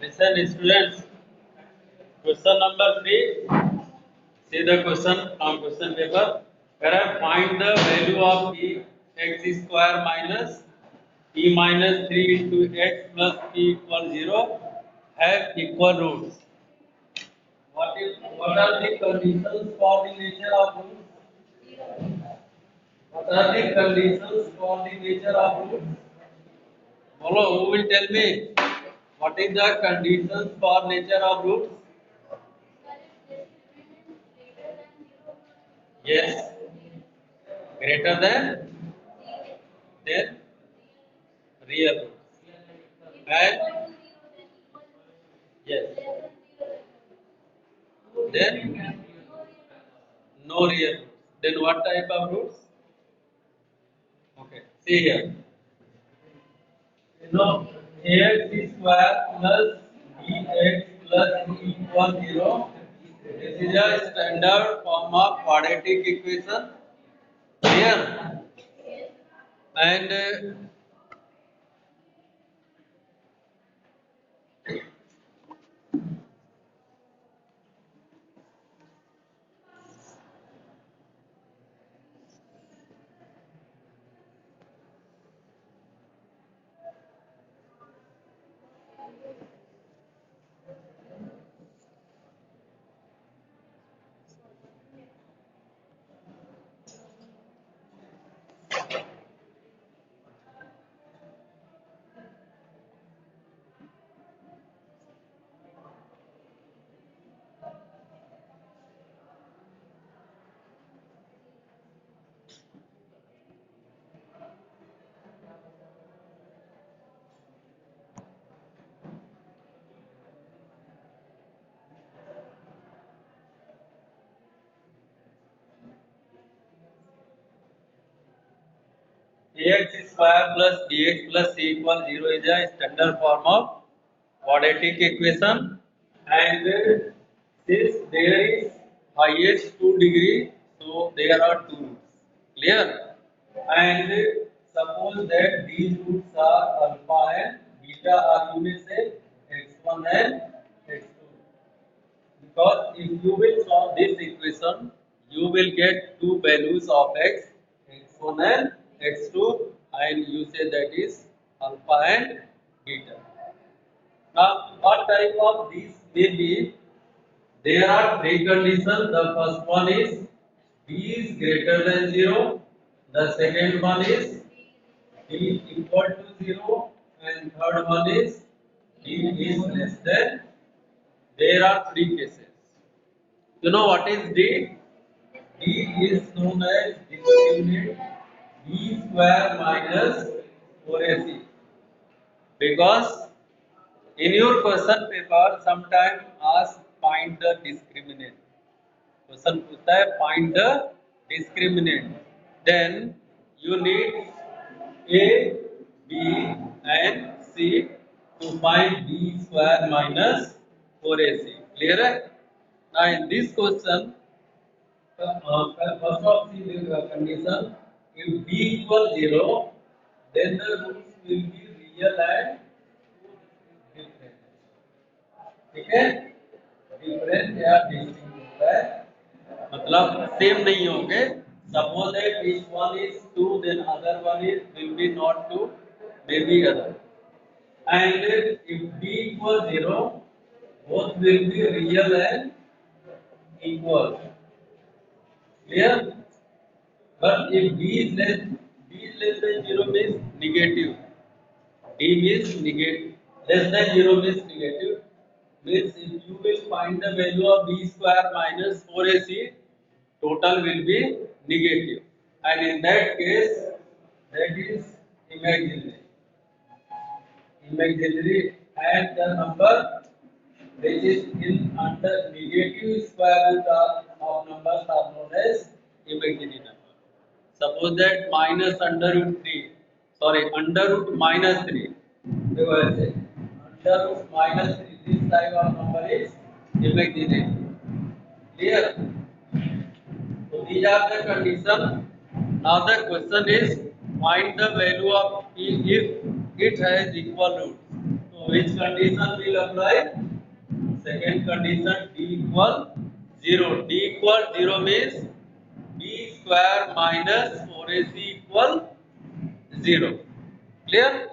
Listen, students. Question number 3. See the question from question paper. Where I find the value of e x square minus e minus 3 into x plus p equals 0 have equal roots. What are the conditions for the nature of roots? What are the conditions for the nature of roots? Bolo, who will tell me? What is the conditions for nature of roots? Yes, greater than real roots. And yes, then no real roots. Then what type of roots? Okay, see here. You know, ax square plus bx plus c equals 0. This is a standard form of quadratic equation. Here and ax square plus bx plus c equals 0 is a standard form of quadratic equation, and since there is highest 2 degree, so there are two roots. Clear? And suppose that these roots are alpha and beta, or you may say x1 and x2. Because if you will solve this equation, you will get two values of x, x1 and x2, and you say that is alpha and beta. Now, what type of these may be? There are three conditions. The first one is b is greater than 0. The second one is b equal to 0. And third one is b is less than. There are three cases. You know what is D? D is known as discriminant B square minus 4AC. Because in your question paper, sometime ask find the discriminant. Question पूछता है find the discriminant. Then you need A, B and C to find B square minus 4AC. Clear है? Now in this question, first of the condition, if b equals 0, then the roots will be real and different. ठीक है? Different या distinct होता है, मतलब same नहीं होंगे. Suppose that if one is 2, then other one is will be not 2, maybe other. And if b equals 0, both will be real and equal. Clear? But if b is less than 0 means negative. D means negative. Less than 0 means negative. Means if you will find the value of b square minus 4ac, total will be negative. And in that case, that is imaginary. Imaginary, and the number which is in under negative square root of numbers are known as imaginary number. Suppose that minus under root 3, sorry, under root minus 3. We will say under root minus 3, this type of number is imaginary. Clear? So these are the conditions. Now the question is find the value of p if it has equal roots. So So which condition will apply? Second condition, d equal 0. D equal 0 means b square minus 4ac equal 0. Clear?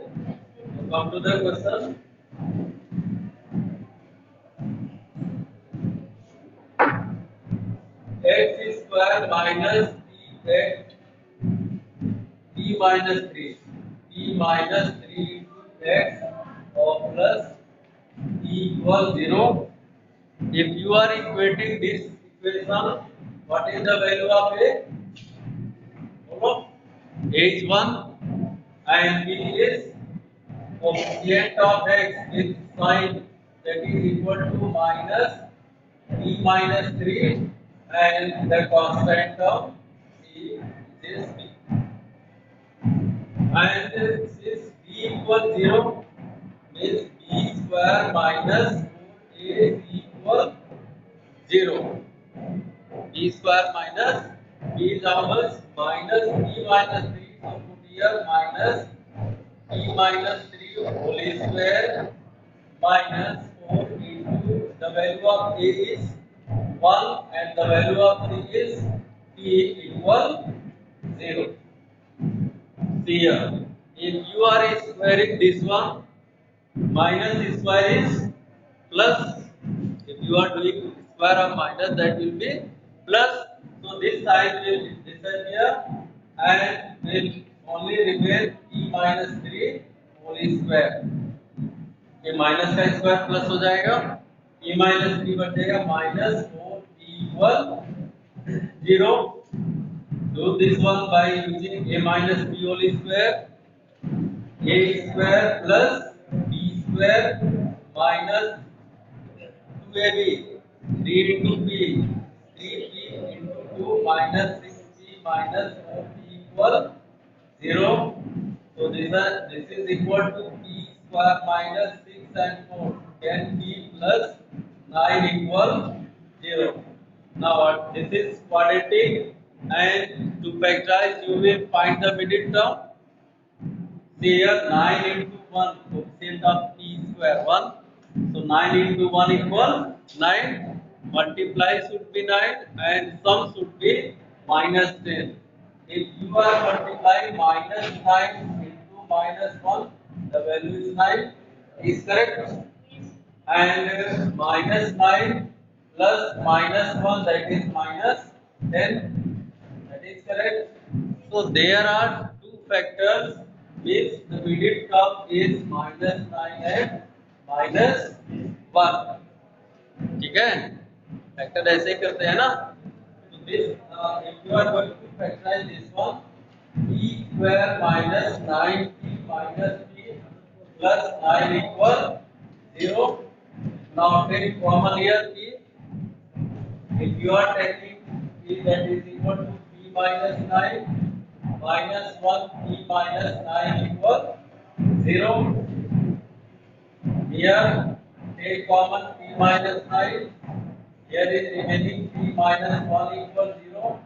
So come to the question. X square minus x t minus 3 t minus 3 into x or plus t equal 0. If you are equating this equation, what is the value of a? A is 1 and b is coefficient of x with sign that is equal to minus t minus 3 and the constant of c is b. And since b equals 0 means b square minus 4ac equal 0. B square minus b is how much? Minus b minus 3. So put here minus b minus 3 whole square minus 4 into the value of a is 1 and the value of c is t equal 0. See here, if you are squaring this one, minus square is plus. If you are doing square of minus, that will be plus. So this sign will disappear and will only remain e minus 3 whole square. ये minus का square plus हो जाएगा, e minus 3 बच जाएगा minus 4 equal 0. Do this one by using a minus b whole square. A square plus b square minus 2ab 3 into p 3p into 2 minus 6p minus 4p equal 0. So this is equal to p square minus 6 and 4 10p plus 9 equal 0. Now this is quadratic and to factorize you will find the middle term. See here 9 into 1 coefficient of p square 1. So 9 into 1 equal 9. Multiply should be 9 and sum should be minus 10. If you are multiplying minus 9 into minus 1, the value is 9. Is correct? And minus 9 plus minus 1, that is minus 10. That is correct. So there are two factors which the middle term is minus 9 and minus 1. ठीक है? Factor ऐसे ही करते हैं ना? So this if you are going to factorize this one, e square minus 9p minus p plus 9 equal 0. Now take common here p. If you are taking p, that is equal to p minus 9 minus 1 p minus 9 equal 0. Here take common p minus 9. Here is remaining p minus 1 equal 0.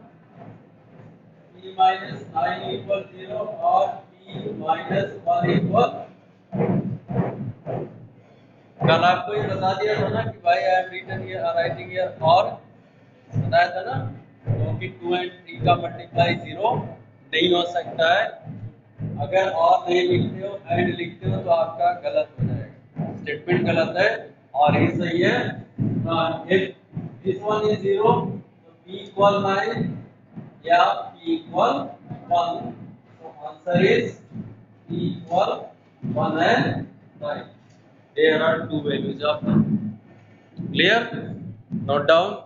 P minus 9 equal 0 or p minus 1 equal. कल आपको ये बता दिया था ना कि भाई I am written here writing here और बताया था ना, क्योंकि 2 and 3 का मल्टीप्लाई 0 नहीं हो सकता है. अगर और नहीं लिखते हो एंड लिखते हो तो आपका गलत हो जाएगा, स्टेटमेंट गलत है और ये सही है. इफ दिस वन इज 0 तो p इक्वल 9 या p equal 1. So answer is p equal 1 and 9. There are two values of them. Clear? Note down.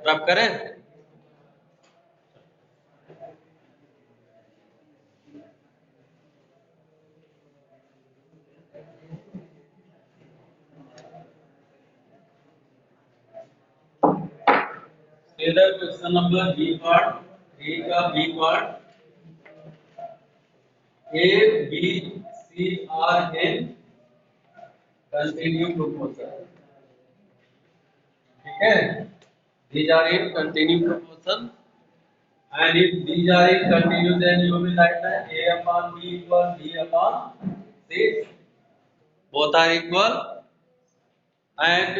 Rub करें। Question number B part, A का B part. A B C are in continue proportion, ठीक है। these are in continuous proportion, and if these are in continuous, then you will write that a upon b equal b upon c, both are equal, and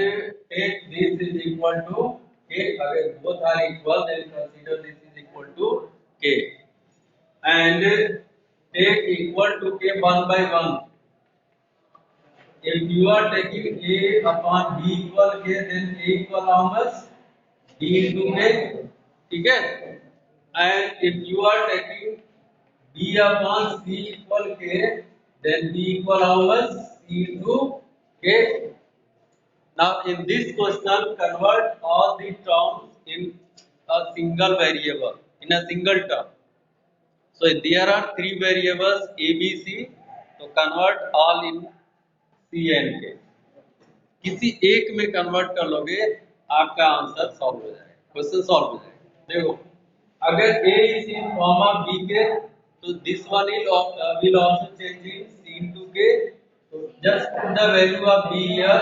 take this is equal to k. Again both are equal, then consider this is equal to k, and take equal to k one by one. If you are taking a upon b equal k, then a equal how much? B into k, ठीक है। And if you are taking b upon c equal k, then b equal how much? C into k. Now in this question, convert all the terms in a single variable, in a single term. So there are three variables a, b, c. So convert all in c and k. किसी एक में convert कर लोगे, आपका answer solve हो जाएगा, question solve हो जाएगा। देखो, अगर a is in form of b k, तो this one will also change in c into k. So just put the value of b here.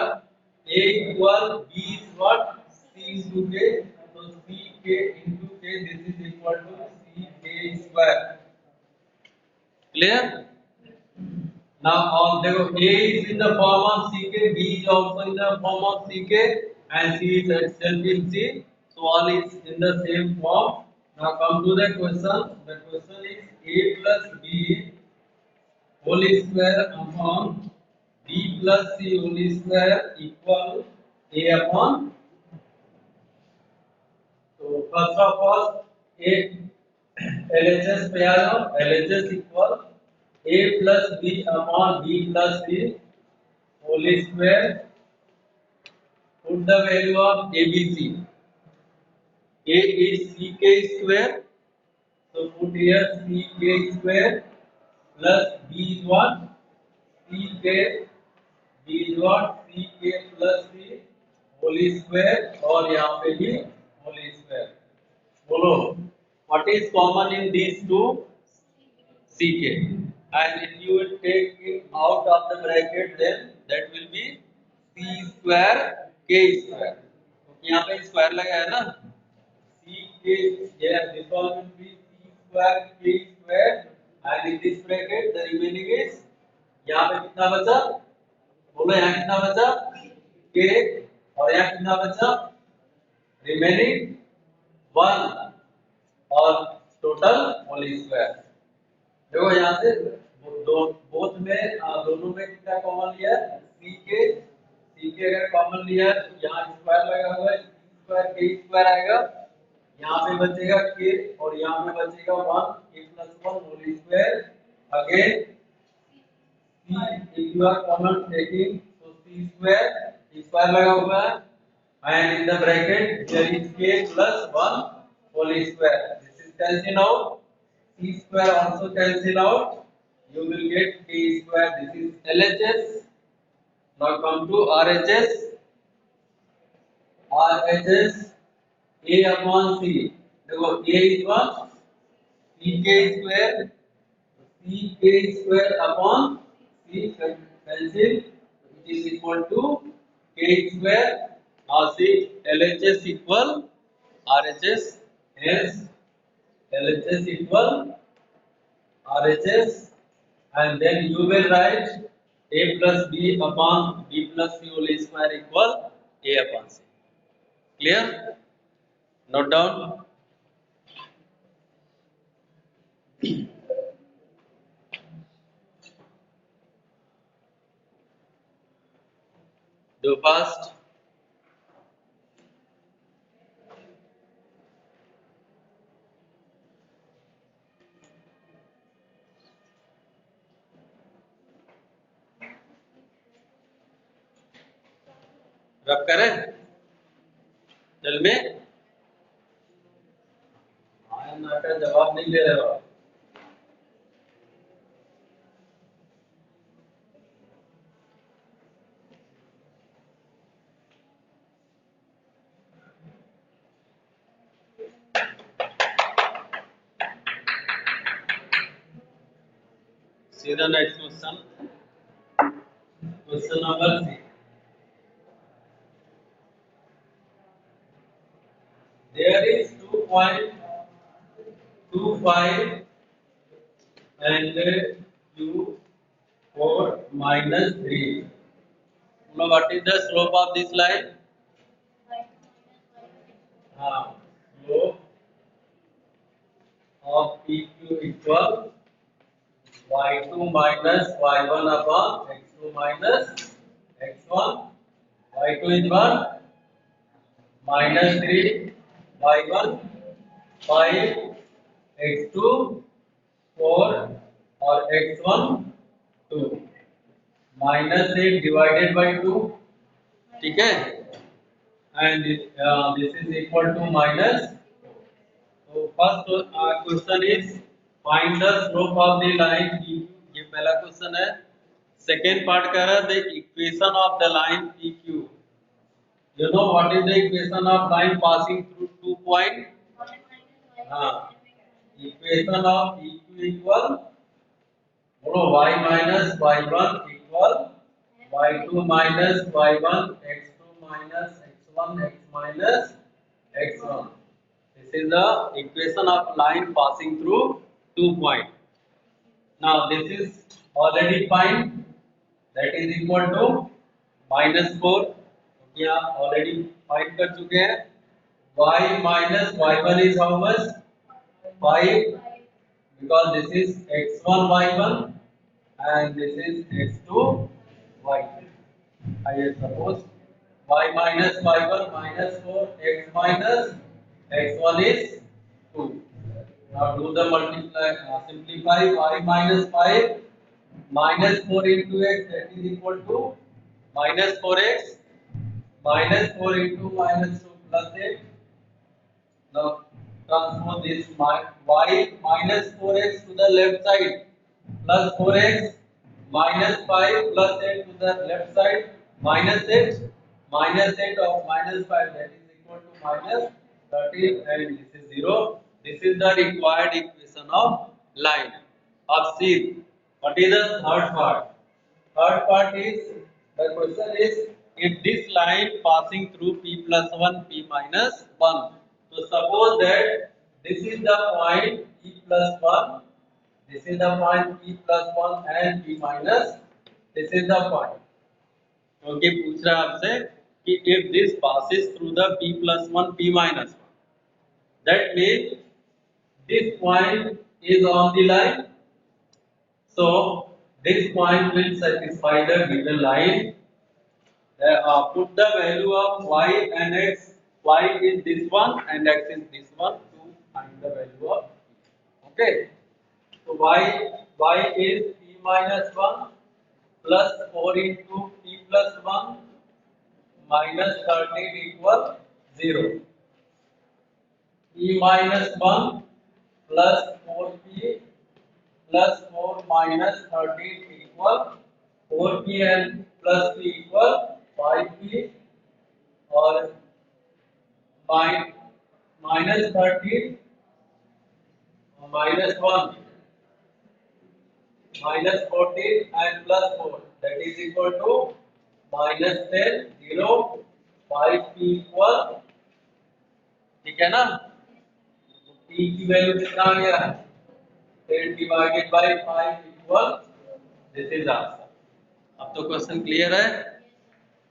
A equal b is what? C into k. So c k into k, this is equal to c k square. Clear? Now all देखो, A is in the form of ck, B is also in the form of ck, and C is itself in C. So all is in the same form. Now come to the question. The question is A plus B whole square upon B plus C whole square equal A upon. So first of all, A LHS पे आ जाओ, LHS equal A plus B upon B plus C whole square. Put the value of ABC. A is ck square, so put here ck square plus b is what? ck, b is what? ck plus c whole square, और यहाँ पे भी whole square. बोलो, what is common in these two? ck, and if you will take it out of the bracket, then that will be c square k square. यहाँ पे square लगा है ना, c k, yeah, this one will be c square k square, and in this bracket the remaining is, यहाँ पे कितना बचा? बोलो यहाँ कितना बचा? k, और यहाँ कितना बचा? रिमेनिंग 1, और टोटल होल स्क्वायर। देखो यहाँ से बोथ में दोनों में कितना कॉमन लिया है? सी के अगर कॉमन लिया है तो यहाँ स्क्वायर लगा हुआ है, स्क्वायर के स्क्वायर आएगा, यहाँ पे बचेगा के, और यहाँ पे बचेगा 1, k plus 1 whole square. Again if you are common taking, so c square, square लगा हुआ है, and in the bracket there is k plus 1 whole square. This is cancel out. C square also cancel out. You will get k square. This is LHS. Now come to RHS. RHS A upon C. देखो A is what? ck square. ck square upon C cancel, which is equal to k square. Now see LHS equal RHS, hence LHS equal RHS, and then you will write A plus B upon B plus C whole square equal A upon C. Clear? Note down. Do fast. रब करें? चल में question का जवाब नहीं दे रहे हो। सीधा next question, question number 6। There is 2.25 and q4 minus 3. Now what is the slope of this line? Slope of PQ equal y2 minus y1 upon x2 minus x1. y2 is what? Minus 3, y1 5, x2 4 or x1 2, minus 8 divided by 2, ठीक है, and this is equal to minus. So first question is find the slope of the line PQ, ये पहला question है। Second part कह रहा है the equation of the line PQ. You know what is the equation of line passing through 2 point? Equation of PQ equal, बोलो y minus y1 equal y2 minus y1 x2 minus x1 x minus x1. This is the equation of line passing through 2 point. Now this is already find, that is equal to -4, क्योंकि आप already find कर चुके हैं। y minus y1 is how much? 5, because this is x1 y1 and this is x2 y2. I suppose y minus y1 minus 4 x minus x1 is 2. Now do the multiply, simplify y minus 5 minus 4 into x, that is equal to minus 4x minus 4 into minus 2 plus 8. Now transfer this y minus 4x to the left side plus 4x minus 5 plus 8 to the left side minus 8 of minus 5, that is equal to minus 13, and this is 0. This is the required equation of line. Of C. What is the third part? Third part is, the question is, if this line passing through P plus 1, P minus 1. So suppose that this is the point P plus 1, this is the point P plus 1 and P minus, this is the point. क्योंकि पूछ रहा है आपसे कि if this passes through the P plus 1, P minus 1, that means this point is on the line. So this point will satisfy the given line. Put the value of y and x. Y is this one and x is this one to find the value of. Okay. So y is p minus 1 plus 4 into p plus 1 minus 13 equal 0. P minus 1 plus 4p plus 4 minus 13 equal 4p and plus p equal 5p, और minus 13 minus 1 minus 14 and plus 4, that is equal to minus 10 0 5p equal, ठीक है ना। तो p की value कितना आ गया, 10 divided by 5 equal, this is answer. अब तो क्वेश्चन क्लियर है।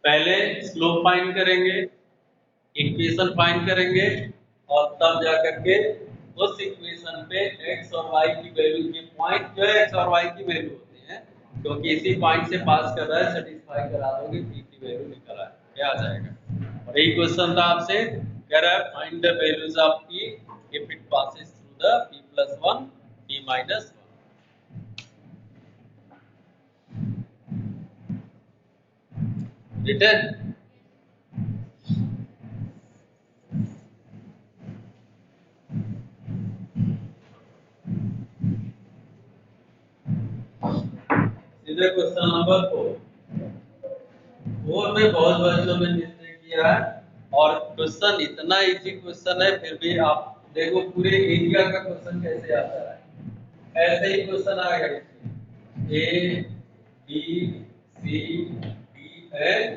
पहले स्लोप फाइंड करेंगे, इक्वेशन फाइंड करेंगे, और तब जाकर के उस इक्वेशन पे x और y की वैल्यू, के पॉइंट जो है x और y की वैल्यू होती है, क्योंकि इसी पॉइंट से पास कर रहा है, सेटिस्फाई करा दोगे, p की वैल्यू निकल आए, क्या आ जाएगा। और यही क्वेश्चन था आपसे, कह रहा है find the values of p if it passes through the p plus 1 p minus 1। written the question number 4 में बहुत बच्चों ने मिस्टेक किया है और क्वेश्चन इतना इजी क्वेश्चन है, फिर भी आप देखो पूरे एरिया का क्वेश्चन कैसे आता है। ऐसे ही क्वेश्चन आएगा इसमें A B C D and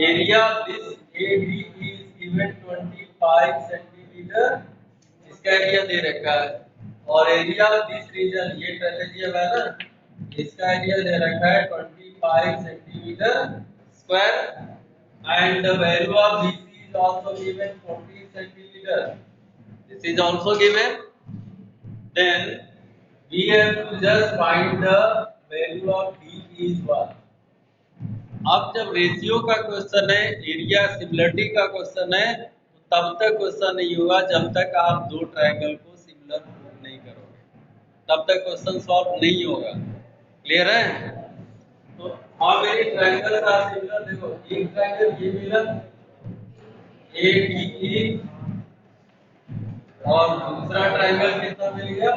area this AD is given 25 centimetre, इसका एरिया दे रखा है, और एरिया दिस रीजन ये ट्रेपेजियम है ना, इसका एरिया दे रखा है 25 centimetre square and the value of BC is also given 14 centimetre, this is also given, then we have to just find the value of D is 1। अब जब ratio का क्वेश्चन है, एरिया सिमिलरिटी का question है, तो तब तक question नहीं होगा जब तक आप दो ट्रायंगल को सिमिलर प्रूव नहीं करोगे, तब तक क्वेश्चन सॉल्व नहीं होगा। क्लियर है? तो how many triangles are similar, देखो एक ट्रायंगल ये मिला ADE और दूसरा ट्रायंगल कितना मिल गया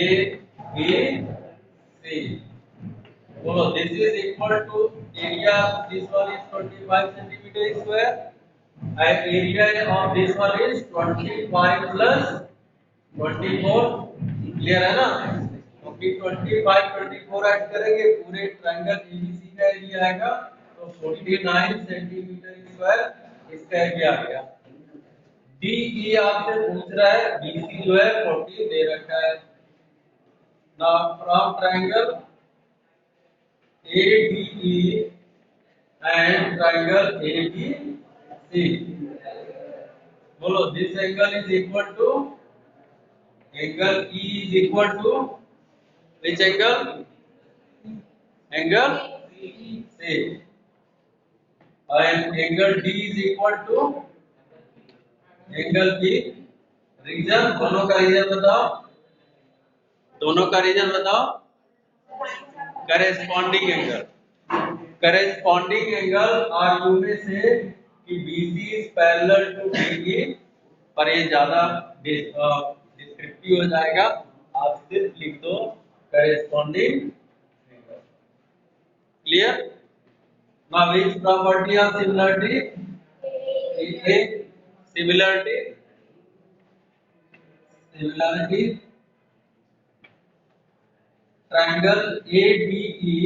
ABC। बोलो this is equal to area of this one is 25 centimeter square and area of this one is 25 plus 24। Clear है ना? क्योंकि 25 24 ऐड करेंगे पूरे ट्रायंगल ABC का एरिया आएगा, तो 49 सेंटीमीटर स्क्वायर इसका एरिया आ गया। DE आपसे पूछ रहा है, BC जो है 40 दे रखा है। Now from triangle ADE and triangle ABC, बोलो this angle is equal to, angle E is equal to which angle? Angle C, and angle D is equal to angle B। Reason, दोनों का reason बताओ, दोनों का reason बताओ। Corresponding angle, corresponding angle, और यू में से कि BC is parallel to DE, पर ये ज्यादा डिस्क्रिप्टिव हो जाएगा, आप सिर्फ लिख दो corresponding angle. Clear? Now which property of similarity? Similarity, similarity triangle ADE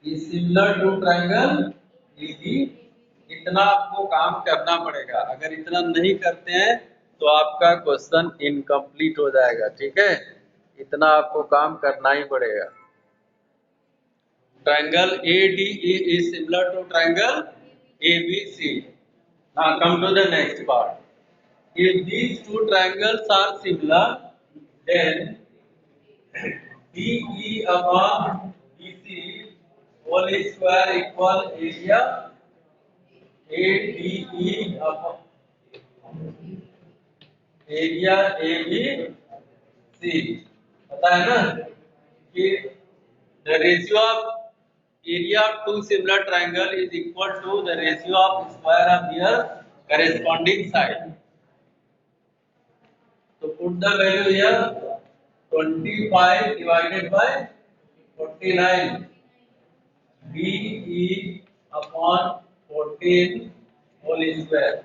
is similar to triangle ED। इतना आपको काम करना पड़ेगा, अगर इतना नहीं करते हैं तो आपका क्वेश्चन इनकम्प्लीट हो जाएगा। ठीक है, इतना आपको काम करना ही पड़ेगा। Triangle ADE is similar to triangle ABC। Now come to the next part। If these two triangles are similar, then DE upon BC whole square equal area ADE upon area ABC। पता है ना कि the ratio of area of two similar triangle is equal to the ratio of square of their corresponding side। So put the value here, 25 divided by 49, DE upon 14 whole square।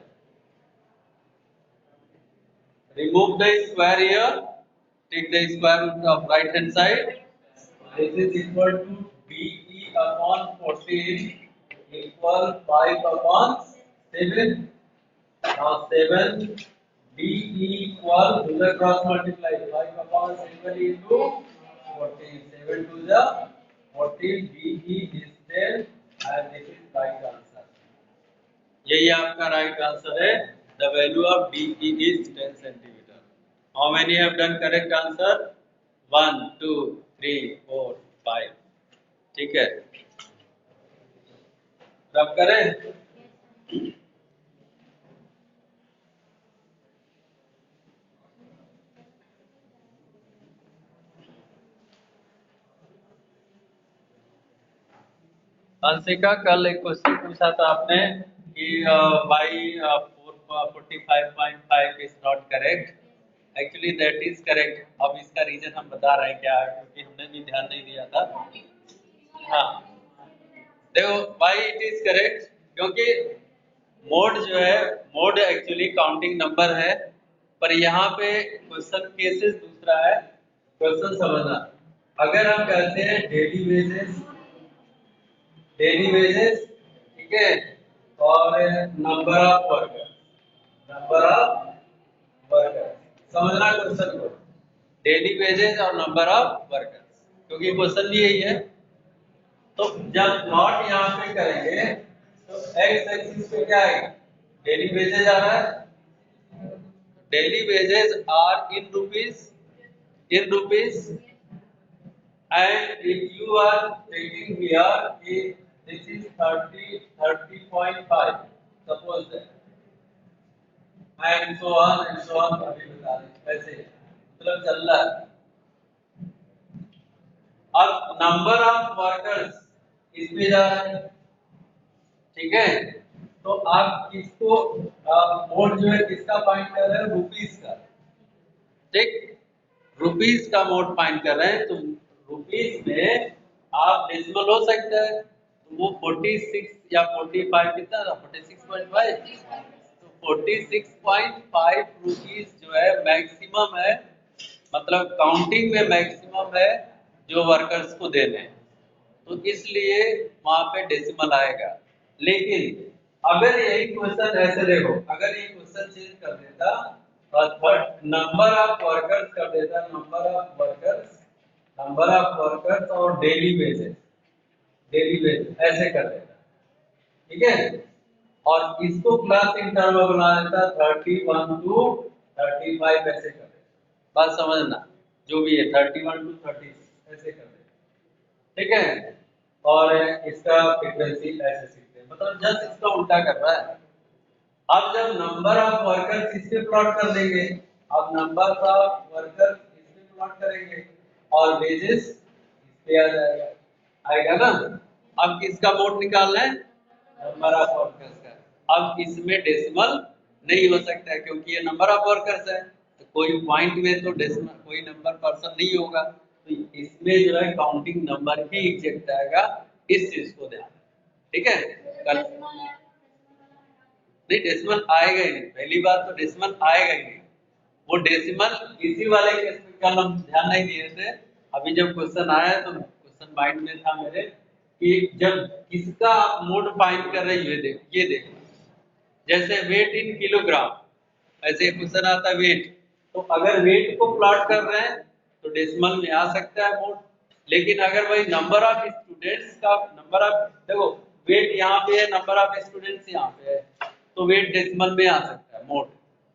Remove the square here, take the square root of right hand side, this is equal to DE upon 14 equal 5 upon 7, now 7 DE equal to the cross multiply 5 upon 7 into 14, 7 to the 14, DE is 10 and this is right answer। यही आपका right answer है। The value of DE is 10 centimeter। How many have done correct answer? 1, 2, 3, 4, 5। ठीक है, रब करें। अंशिका, कल एक question पूछा था आपने कि y 45.5 is not correct actually that is correct. अब इसका रीजन हम बता रहे हैं क्या है, क्योंकि हमने भी ध्यान नहीं दिया था। हाँ, देखो वाई इट इज करेक्ट, क्योंकि मोड जो है, मोड एक्चुअली काउंटिंग नंबर है, पर यहाँ पे क्वेश्चन केसेस दूसरा है। क्वेश्चन समझना, अगर हम कहते हैं डेली वेजेस, डेली वेजेस, ठीक है, और number of worker, number of worker, समझना क्वेश्चन को, डेली वेजेस और नंबर ऑफ वर्कर्स, क्योंकि क्वेश्चन भी यही है। तो जब प्लॉट यहाँ पे करेंगे तो एक्स एक्सिस पे क्या आएगा, डेली वेजेस आ रहा है, daily wages are in rupees, in rupees, and if you are taking here this is 30.5 suppose that, and so on अभी बता दें ऐसे मतलब चल रहा है। अब नंबर ऑफ वर्कर्स इसमें जा रहा है, ठीक है, तो आप किसको मोड जो है किसका फाइंड कर रहे हैं, रुपीस का, ठीक, रुपीस का मोड फाइंड कर रहे हैं। तो रुपीस में आप डेसिमल हो सकता है, तो वो 46 या 45 कितना था, 46.5, तो 46.5 रुपीस जो है मैक्सिमम है, मतलब काउंटिंग में मैक्सिमम है जो वर्कर्स को देने हैं, तो इसलिए वहां पे डेसिमल आएगा। लेकिन अगर यही क्वेश्चन ऐसे देखो, अगर ये क्वेश्चन चेंज कर देता और नंबर ऑफ वर्कर्स कर देता, number of workers, number of workers और डेली वेजेस, डेली वेजेस ऐसे कर देता, ठीक है, और इसको क्लास इंटरवल बना देता 31 टू 35 ऐसे कर देता, बात समझना, जो भी है 31 टू 36 ऐसे कर देता, ठीक है, और इसका फ्रीक्वेंसी ऐसे सीखते हैं, मतलब जस्ट इसका उल्टा कर रहा है। अब जब नंबर ऑफ वर्कर्स इस पे प्लॉट कर देंगे, अब नंबर ऑफ वर्कर्स इस पे प्लॉट करेंगे और वेजेस इस पे आ जाएगा, आएगा ना। अब किसका मोड निकालना है, नंबर ऑफ वर्कर्स का। अब इसमें डेसिमल नहीं हो सकता है, क्योंकि ये नंबर ऑफ वर्कर्स है, तो कोई पॉइंट में तो डेसिमल कोई नंबर पर्सन नहीं होगा, तो इसमें जो है काउंटिंग नंबर ही एग्जैक्ट आएगा, इस चीज को ध्यान, ठीक है। कल नहीं, डेसिमल आएगा ही नहीं, पहली बात तो डेसिमल आएगा ही नहीं, वो डेसिमल इसी वाले केस में कल हम ध्यान नहीं दिए थे, अभी जब क्वेश्चन आया तो क्वेश्चन माइंड में था मेरे कि जब किसका आप मोड फाइंड कर रहे हैं, ये देखो, जैसे वेट इन किलोग्राम, ऐसे क्वेश्चन आता है वेट, तो अगर वेट को प्लॉट कर रहे हैं तो डेसिमल में आ सकता है मोड, लेकिन अगर वही नंबर ऑफ स्टूडेंट्स का, नंबर ऑफ, देखो वेट यहाँ पे है, नंबर ऑफ स्टूडेंट्स यहाँ पे है, तो वेट डेसिमल में आ सकता है मोड,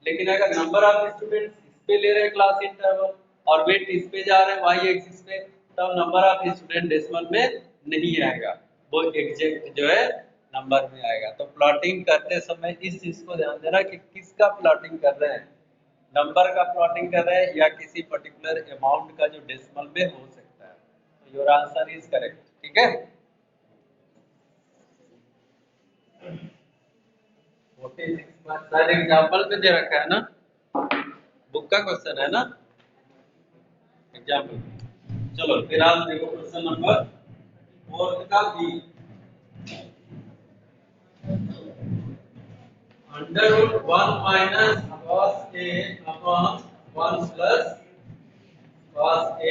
लेकिन अगर नंबर ऑफ स्टूडेंट्स इस पे ले रहे हैं क्लास इंटरवल और वेट इस पे जा रहे हैं वाई एक्सिस पे, तब नंबर ऑफ स्टूडेंट डेसिमल में नहीं आएगा, वो एग्जैक्ट जो है नंबर में आएगा। तो प्लॉटिंग करते समय इस चीज को ध्यान देना कि किसका प्लॉटिंग कर रहे हैं, नंबर का प्लॉटिंग कर रहे हैं या किसी पर्टिकुलर अमाउंट का जो डेसिमल में हो सकता है। तो योर आंसर इज करेक्ट, ठीक है। 46 शायद एग्जाम्पल में दे रखा है ना, बुक का क्वेश्चन है ना, एग्जाम्पल। चलो फिर आप देखो क्वेश्चन नंबर 4 का B, under root 1 minus cos a upon 1 plus cos a।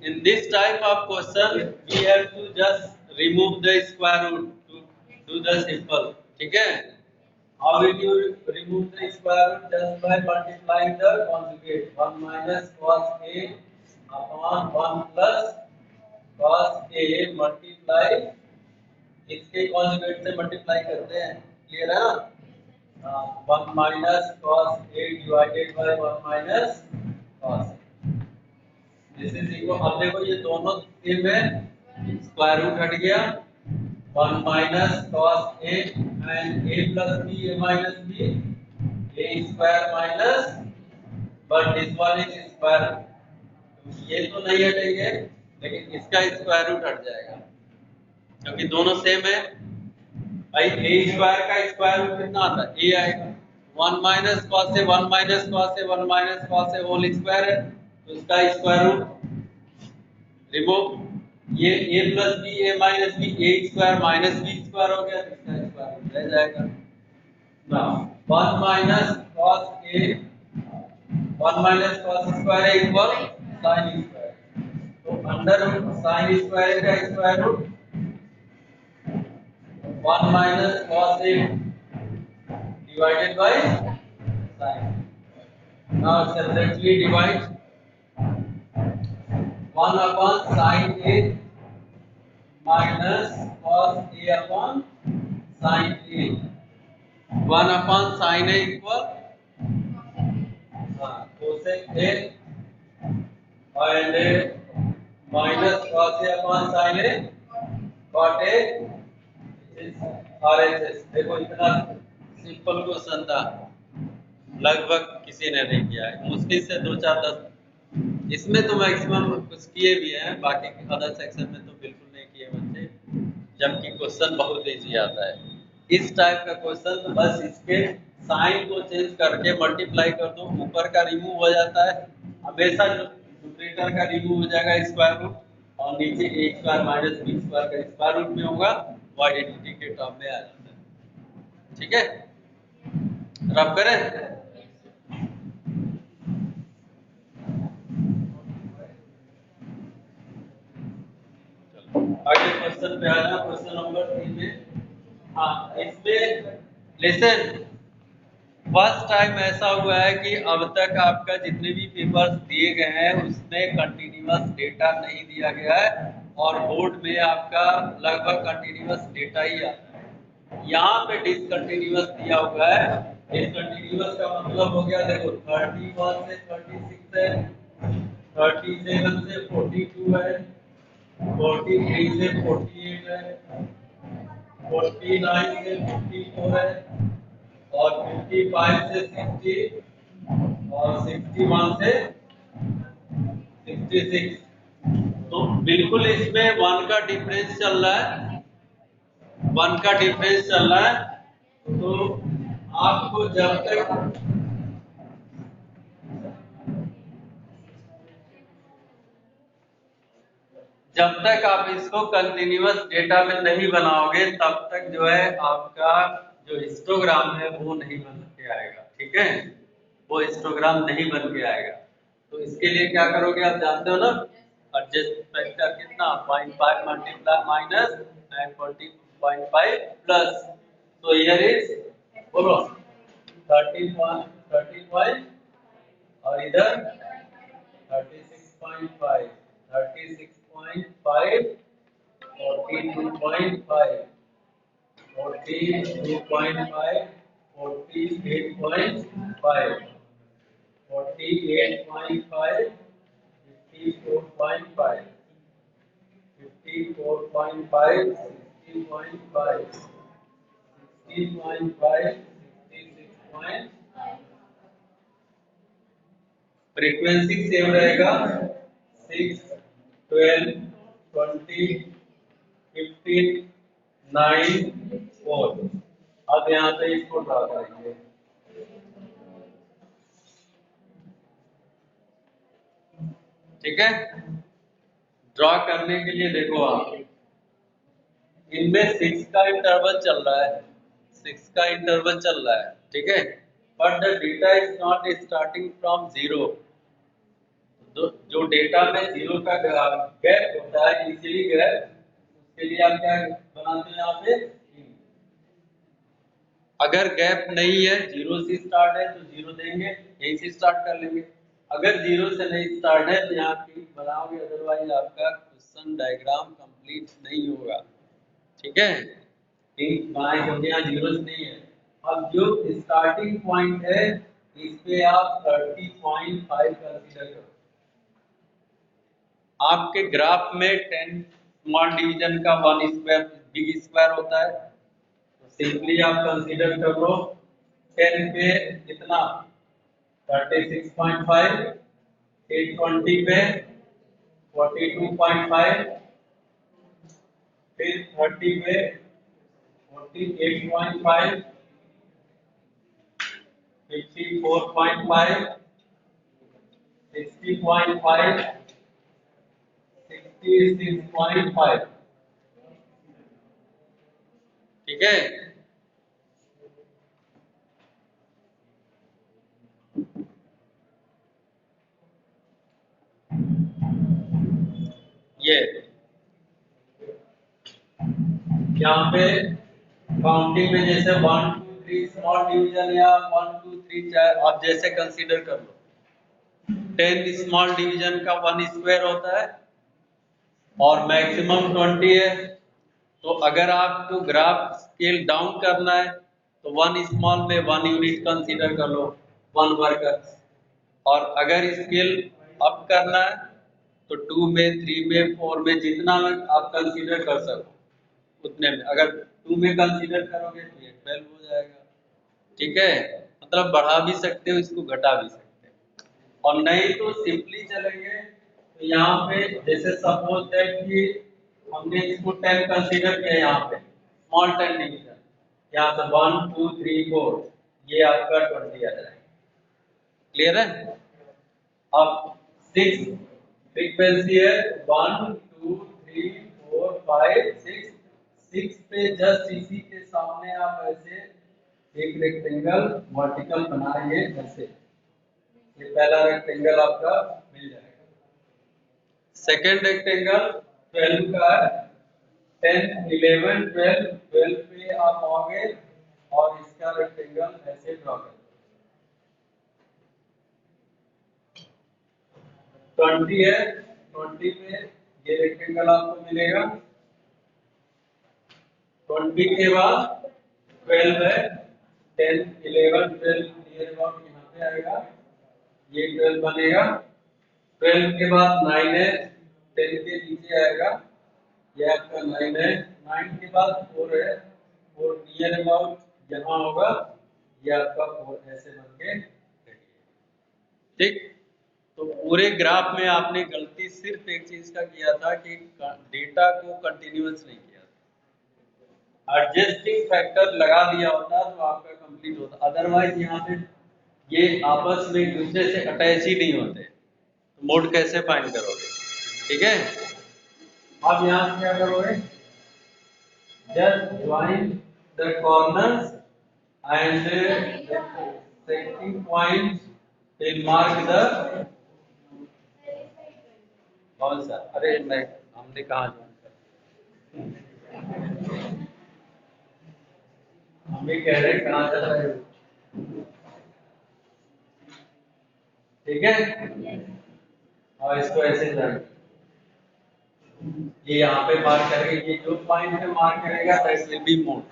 In this type of question, we have to just remove the square root to do the simple, ठीक है। How will you remove the square root? Just by multiplying the conjugate, 1 minus cos a upon 1 plus cos a multiply, इसके conjugate से multiply करते हैं, clear है ना, 1 minus cos a divided by 1 minus cos a। This is equal, अब देखो ये दोनों सेम है, स्क्वायर रूट हट गया, 1 minus cos a and a plus b, a minus b, a square minus, but this one is square, ये तो नहीं हटेंगे, लेकिन इसका स्क्वायर रूट हट जाएगा, क्योंकि दोनों सेम है। भाई a स्क्वायर का स्क्वायर रूट कितना आता है, a आएगा, 1 minus cos A 1 minus cos A 1 minus cos A whole square है, तो इसका स्क्वायर रूट रिमूव। ये a plus B A minus B A square minus B square हो गया, तो इसका स्क्वायर रूट रह जाएगा ना। 1 minus cos A 1 minus cos square है इक्वल साइन स्क्वायर, तो अंडर रूट साइन स्क्वायर का square root 1 minus cos A divided by sin. Now separately divide 1 upon sin a minus cos a upon sin a. 1 upon sin a equal cosec a and minus cos a upon sin a cot a is RHS। देखो इतना simple question था, लगभग किसी ने नहीं किया है, मुश्किल से 2-4-10 इसमें तो मैक्सिमम कुछ किए भी हैं, बाकी अदर सेक्शन में तो बिल्कुल नहीं किए बच्चे, जबकि क्वेश्चन बहुत इजी आता है। इस टाइप का क्वेश्चन तो बस इसके साइन को चेंज करके मल्टीप्लाई कर दो, ऊपर का रिमूव हो जाता है, हमेशा न्यूमरेटर का रिमूव हो जाएगा स्क्वायर रूट, और नीचे ए स्क्वायर माइनस बी स्क्वायर का स्क्वायर रूट में होगा, वो आइडेंटिटी के टर्म में आ जाता है। ठीक है, रब करें। आगे क्वेश्चन पे आना, क्वेश्चन नंबर 3 में। हाँ, इसमें लेसन फर्स्ट टाइम ऐसा हुआ है कि अब तक आपका जितने भी पेपर्स दिए गए हैं उसमें कंटिन्यूअस डेटा नहीं दिया गया है, और बोर्ड में आपका लगभग कंटिन्यूअस डेटा ही आता है। यहाँ पे डिसकंटिन्यूअस दिया हुआ है। डिसकंटिन्यूअस का मतलब हो गया, देखो 31 से 36 है, 37 से 42 है, 43 से 48 है, 49 से 54 है, और 55 से 60, और 61 से 66। तो बिल्कुल इसमें 1 का डिफरेंस चल रहा है, 1 का डिफरेंस चल रहा है। तो आपको जब तक आप इसको कंटिन्यूअस डेटा में नहीं बनाओगे तब तक जो है आपका जो हिस्टोग्राम है वो नहीं बन के आएगा। ठीक है, वो हिस्टोग्राम नहीं बन के आएगा। तो इसके लिए क्या करोगे, आप जानते हो ना, एडजस्ट फैक्टर कितना 0.5 मल्टीप्लाई माइनस एंड 40.5 प्लस, तो हियर इज बोलो 13.5 और इधर 36.5, 36.5, 42.5, 42.5, 48.5, 48.5, 54.5, 54.5, 60.5, 60.5, 66. फ्रीक्वेंसी सेम रहेगा 6, 12, 20, 15, 9, 4। अब यहाँ पे इसको ड्रा करेंगे। ठीक है, ड्रा करने के लिए देखो आप, इनमें 6 का इंटरवल चल रहा है, 6 का इंटरवल चल रहा है। ठीक है, but the data is not starting from 0। जो डेटा में 0 का गैप होता है, इनिशियली गैप, उसके लिए आप क्या बनाते हैं यहाँ पे, अगर गैप नहीं है 0 से स्टार्ट है तो 0 देंगे, यहीं से स्टार्ट कर लेंगे। अगर 0 से नहीं स्टार्ट है तो यहाँ पे बनाओगे, अदरवाइज आपका क्वेश्चन डायग्राम कंप्लीट नहीं होगा। ठीक है, बनाए क्योंकि यहाँ 0 से नहीं है। अब जो स्टार्टिंग पॉइंट है इस पे आप 30.5 कंसीडर करो। आपके ग्राफ में 10 स्मॉल डिवीजन का 1 स्क्वायर बिग स्क्वायर होता है, तो सिंपली आप कंसीडर कर लो 10 पे कितना 36.5, 820 पे 42.5, फिर 30 पे 48.5, 54.5, 60.5, 66.5। ठीक है, ये यहाँ पे काउंटिंग में जैसे 1 2 3 स्मॉल डिवीजन या 1 2 3 4 आप जैसे कंसीडर कर लो। 10 स्मॉल डिवीजन का 1 स्क्वायर होता है और मैक्सिमम 20 है। तो अगर आपको ग्राफ स्केल डाउन करना है तो 1 स्मॉल में 1 यूनिट कंसीडर कर लो, 1 वर्कर। और अगर स्केल अप करना है तो 2 में, 3 में, 4 में, जितना आप कंसीडर कर सको उतने में। अगर 2 में कंसीडर करोगे तो ये 12 हो जाएगा। ठीक है, मतलब बढ़ा भी सकते हो, इसको घटा भी सकते हो। और नहीं तो सिंपली चलेंगे तो यहाँ पे जैसे सपोज दैट कि हमने इसको 10 कंसीडर किया, यहाँ पे स्मॉल 10 डिवीजन, यहाँ से 1 2 3 4, ये आपका 20 आ जाएगा। क्लियर है? अब 6 फ्रीक्वेंसी है, 1 2 3 4 5 6। 6 पे जस्ट इसी के सामने आप ऐसे एक रेक्टेंगल वर्टिकल बनाएंगे ऐसे, ये पहला रेक्टेंगल आपका मिल जाएगा। सेकेंड रेक्टेंगल 12 का है, 10 11 12, 12 पे आप आओगे और इसका रेक्टेंगल ऐसे ड्रॉ करें। 20 है, 20 पे ये रेक्टेंगल आपको मिलेगा। 20 के बाद 12 है, 10 11 12 नियर अबाउट यहाँ पे आएगा, ये 12 बनेगा। 12 के बाद 9 है, 10 के नीचे आएगा, ये आपका 9 है। 9 के बाद 4 है, 4 नियर अबाउट यहाँ होगा, ये आपका 4 ऐसे बन के रेडी है। ठीक, तो पूरे ग्राफ में आपने गलती सिर्फ एक चीज का किया था कि डेटा को कंटिन्यूअस नहीं किया था। एडजस्टिंग फैक्टर लगा दिया होता तो आपका कंप्लीट होता, अदरवाइज यहाँ पे ये आपस में एक दूसरे से अटैच ही नहीं होते, तो मोड कैसे फाइंड करोगे? ठीक है, अब यहाँ से क्या करोगे, just join the corners and सेक्टिंग पॉइंट विल मार्क द कौन सा, अरे मैं हमने कहा हम भी कह रहे हैं कहाँ जा रहे हो। ठीक है, और इसको ऐसे जाएंगे, ये यहाँ पे मार्क करेंगे, ये जो पॉइंट पे मार्क करेगा दैट विल बी मोड।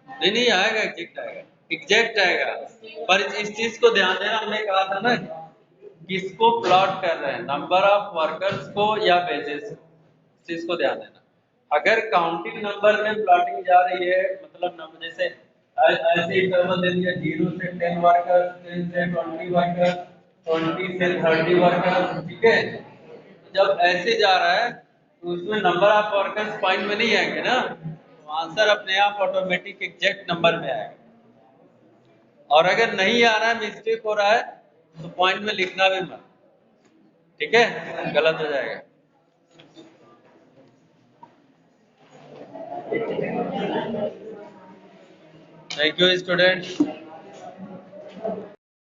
नहीं नहीं आएगा, एग्जैक्ट आएगा, एग्जैक्ट आएगा। पर इस चीज को ध्यान देना, हमने कहा था ना किसको प्लॉट कर रहे हैं, नंबर ऑफ वर्कर्स को या वेजेस को, इस चीज को ध्यान देना। अगर काउंटिंग नंबर में प्लॉटिंग जा रही है, मतलब नंबर जैसे ऐसे इंटरवल दे दिया 0 से 10 वर्कर्स, 10 से 20 वर्कर्स, 20 से 30 वर्कर्स। ठीक है, जब ऐसे जा रहा है तो उसमें नंबर ऑफ वर्कर्स पॉइंट में नहीं आएंगे ना, तो आंसर अपने आप ऑटोमेटिक एग्जैक्ट नंबर में आएगा। और अगर नहीं आ रहा है, मिस्टेक हो रहा है, तो पॉइंट में लिखना भी मत। ठीक है, गलत हो जाएगा। Thank you student.